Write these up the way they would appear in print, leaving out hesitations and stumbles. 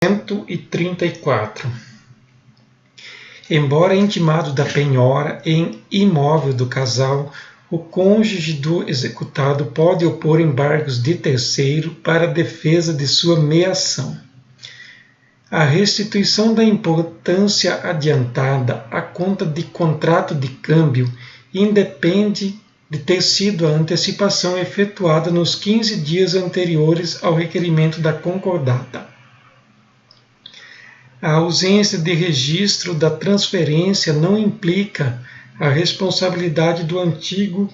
134. Embora intimado da penhora em imóvel do casal, o cônjuge do executado pode opor embargos de terceiro para a defesa de sua meação. A restituição da importância adiantada à conta de contrato de câmbio independe de ter sido a antecipação efetuada nos 15 dias anteriores ao requerimento da concordata. A ausência de registro da transferência não implica a responsabilidade do antigo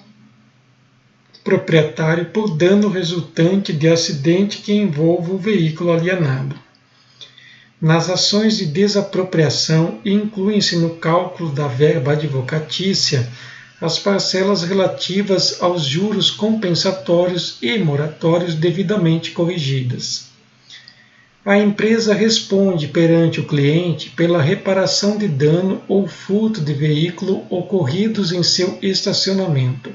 proprietário por dano resultante de acidente que envolva o veículo alienado. Nas ações de desapropriação, incluem-se no cálculo da verba advocatícia as parcelas relativas aos juros compensatórios e moratórios devidamente corrigidas. A empresa responde perante o cliente pela reparação de dano ou furto de veículo ocorridos em seu estacionamento.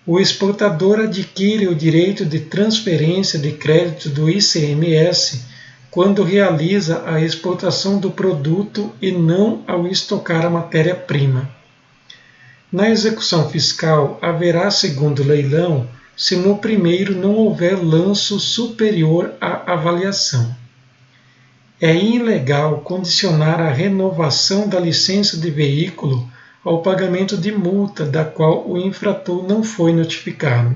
O exportador adquire o direito de transferência de crédito do ICMS quando realiza a exportação do produto e não ao estocar a matéria-prima. Na execução fiscal, haverá segundo leilão se no primeiro não houver lanço superior à avaliação. É ilegal condicionar a renovação da licença de veículo ao pagamento de multa da qual o infrator não foi notificado.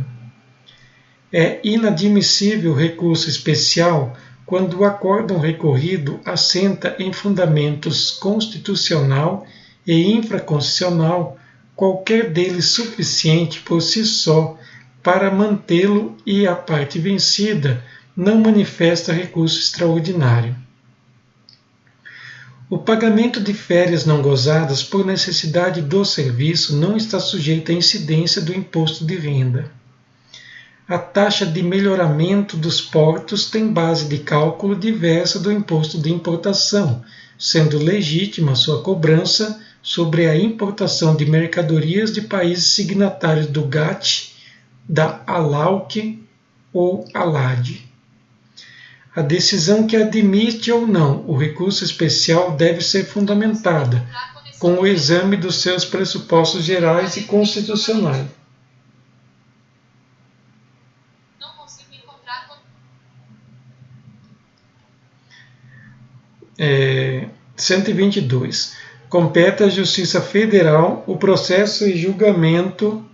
É inadmissível recurso especial quando o acórdão recorrido assenta em fundamentos constitucional e infraconstitucional, qualquer deles suficiente por si só para mantê-lo e a parte vencida não manifesta recurso extraordinário. O pagamento de férias não gozadas por necessidade do serviço não está sujeito à incidência do imposto de renda. A taxa de melhoramento dos portos tem base de cálculo diversa do imposto de importação, sendo legítima sua cobrança sobre a importação de mercadorias de países signatários do GATT, da ALAUC ou ALAD. A decisão que admite ou não o recurso especial deve ser fundamentada com o exame dos seus pressupostos gerais e constitucionais. 122. Compete à Justiça Federal o processo e julgamento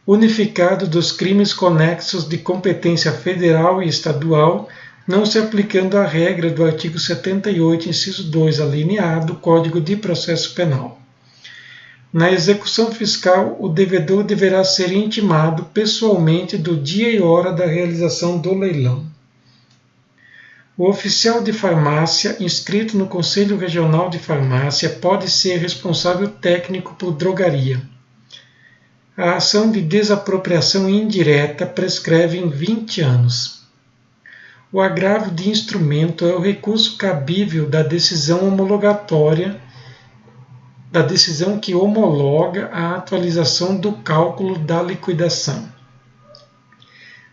unificado dos crimes conexos de competência federal e estadual, não se aplicando a regra do artigo 78, inciso 2, alínea A do Código de Processo Penal. Na execução fiscal, o devedor deverá ser intimado pessoalmente do dia e hora da realização do leilão. O oficial de farmácia inscrito no Conselho Regional de Farmácia pode ser responsável técnico por drogaria. A ação de desapropriação indireta prescreve em 20 anos. O agravo de instrumento é o recurso cabível da decisão homologatória, da decisão que homologa a atualização do cálculo da liquidação.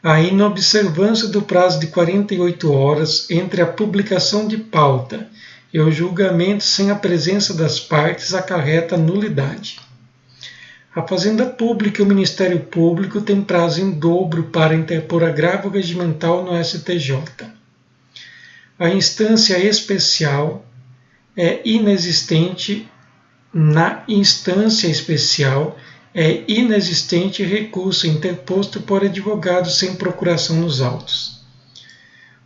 A inobservância do prazo de 48 horas entre a publicação de pauta e o julgamento sem a presença das partes acarreta nulidade. A Fazenda Pública e o Ministério Público têm prazo em dobro para interpor agravo regimental no STJ. A instância especial é inexistente. Na instância especial é inexistente recurso interposto por advogado sem procuração nos autos.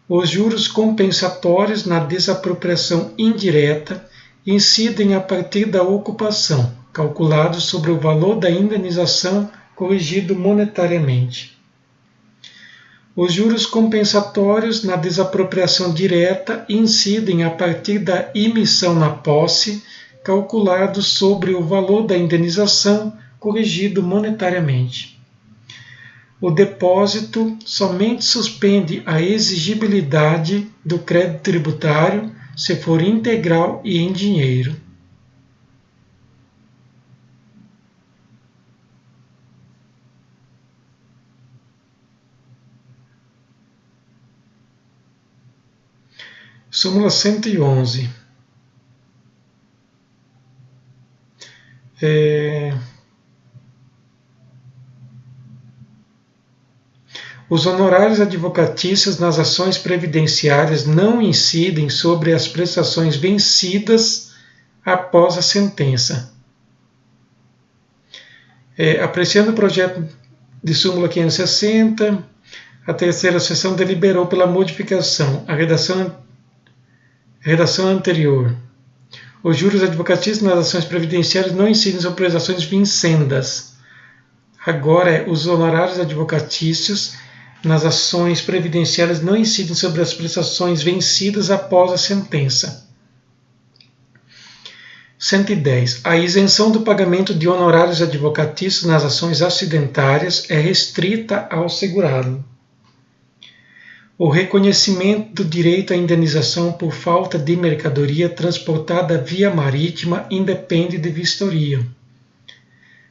Os juros compensatórios na desapropriação indireta incidem a partir da ocupação, calculados sobre o valor da indenização corrigido monetariamente. Os juros compensatórios na desapropriação direta incidem a partir da imissão na posse, calculados sobre o valor da indenização corrigido monetariamente. O depósito somente suspende a exigibilidade do crédito tributário se for integral e em dinheiro. Súmula 111. Os honorários advocatícios nas ações previdenciárias não incidem sobre as prestações vencidas após a sentença. Apreciando o projeto de súmula 560, a terceira sessão deliberou pela modificação. A redação anterior. Os juros advocatícios nas ações previdenciárias não incidem sobre prestações vincendas. Agora, os honorários advocatícios nas ações previdenciárias não incidem sobre as prestações vencidas após a sentença. 110. A isenção do pagamento de honorários advocatícios nas ações acidentárias é restrita ao segurado. O reconhecimento do direito à indenização por falta de mercadoria transportada via marítima independe de vistoria.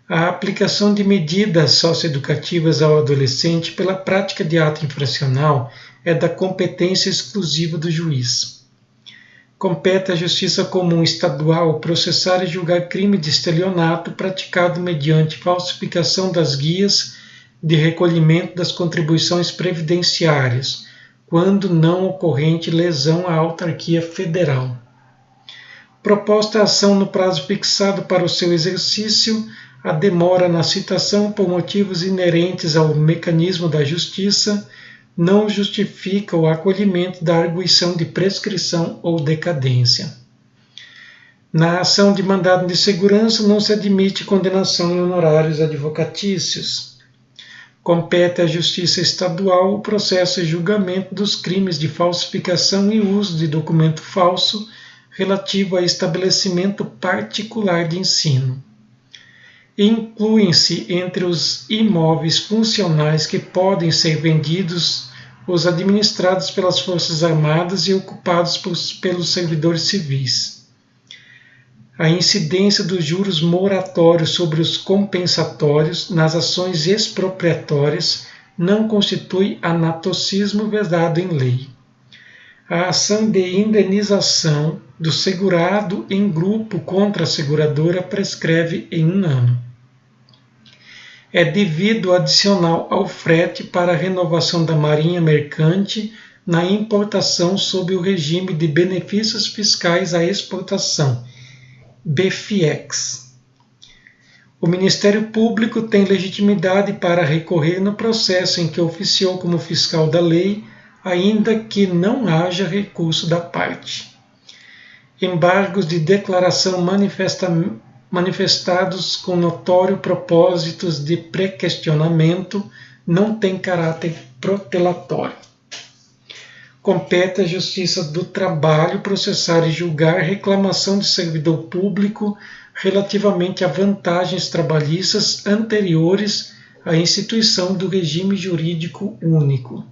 A aplicação de medidas socioeducativas ao adolescente pela prática de ato infracional é da competência exclusiva do juiz. Compete à Justiça Comum Estadual processar e julgar crime de estelionato praticado mediante falsificação das guias de recolhimento das contribuições previdenciárias, quando não ocorrente lesão à autarquia federal. Proposta a ação no prazo fixado para o seu exercício, a demora na citação por motivos inerentes ao mecanismo da justiça não justifica o acolhimento da arguição de prescrição ou decadência. Na ação de mandado de segurança não se admite condenação em honorários advocatícios. Compete à Justiça Estadual o processo e julgamento dos crimes de falsificação e uso de documento falso relativo a estabelecimento particular de ensino. Incluem-se entre os imóveis funcionais que podem ser vendidos os administrados pelas Forças Armadas e ocupados pelos servidores civis. A incidência dos juros moratórios sobre os compensatórios nas ações expropriatórias não constitui anatocismo vedado em lei. A ação de indenização do segurado em grupo contra a seguradora prescreve em 1 ano. É devido adicional ao frete para a renovação da marinha mercante na importação sob o regime de benefícios fiscais à exportação, BFIEX. O Ministério Público tem legitimidade para recorrer no processo em que oficiou como fiscal da lei, ainda que não haja recurso da parte. Embargos de declaração manifestados com notório propósitos de pré-questionamento não têm caráter protelatório. Compete à Justiça do Trabalho processar e julgar reclamação de servidor público relativamente a vantagens trabalhistas anteriores à instituição do regime jurídico único.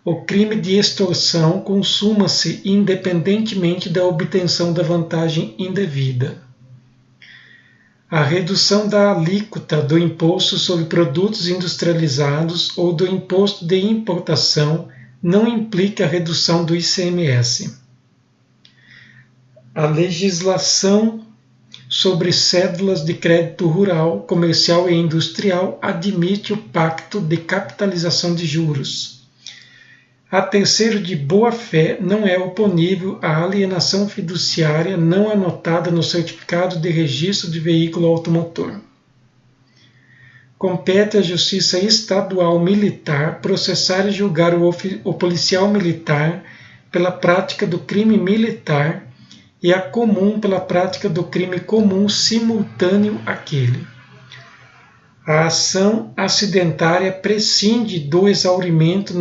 O crime de extorsão consuma-se independentemente da obtenção da vantagem indevida. A redução da alíquota do imposto sobre produtos industrializados ou do imposto de importação não implica a redução do ICMS. A legislação sobre cédulas de crédito rural, comercial e industrial admite o pacto de capitalização de juros. A terceiro de boa-fé não é oponível à alienação fiduciária não anotada no certificado de registro de veículo automotor. Compete à Justiça Estadual Militar processar e julgar o policial militar pela prática do crime militar e a comum pela prática do crime comum simultâneo àquele. A ação acidentária prescinde do exaurimento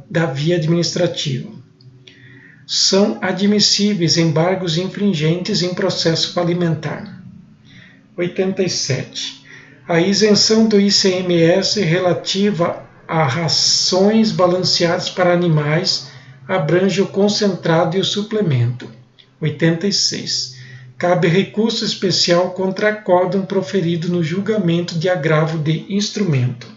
da via administrativa. São admissíveis embargos infringentes em processo falimentar. 87. A isenção do ICMS relativa a rações balanceadas para animais abrange o concentrado e o suplemento. 86. Cabe recurso especial contra acórdão proferido no julgamento de agravo de instrumento.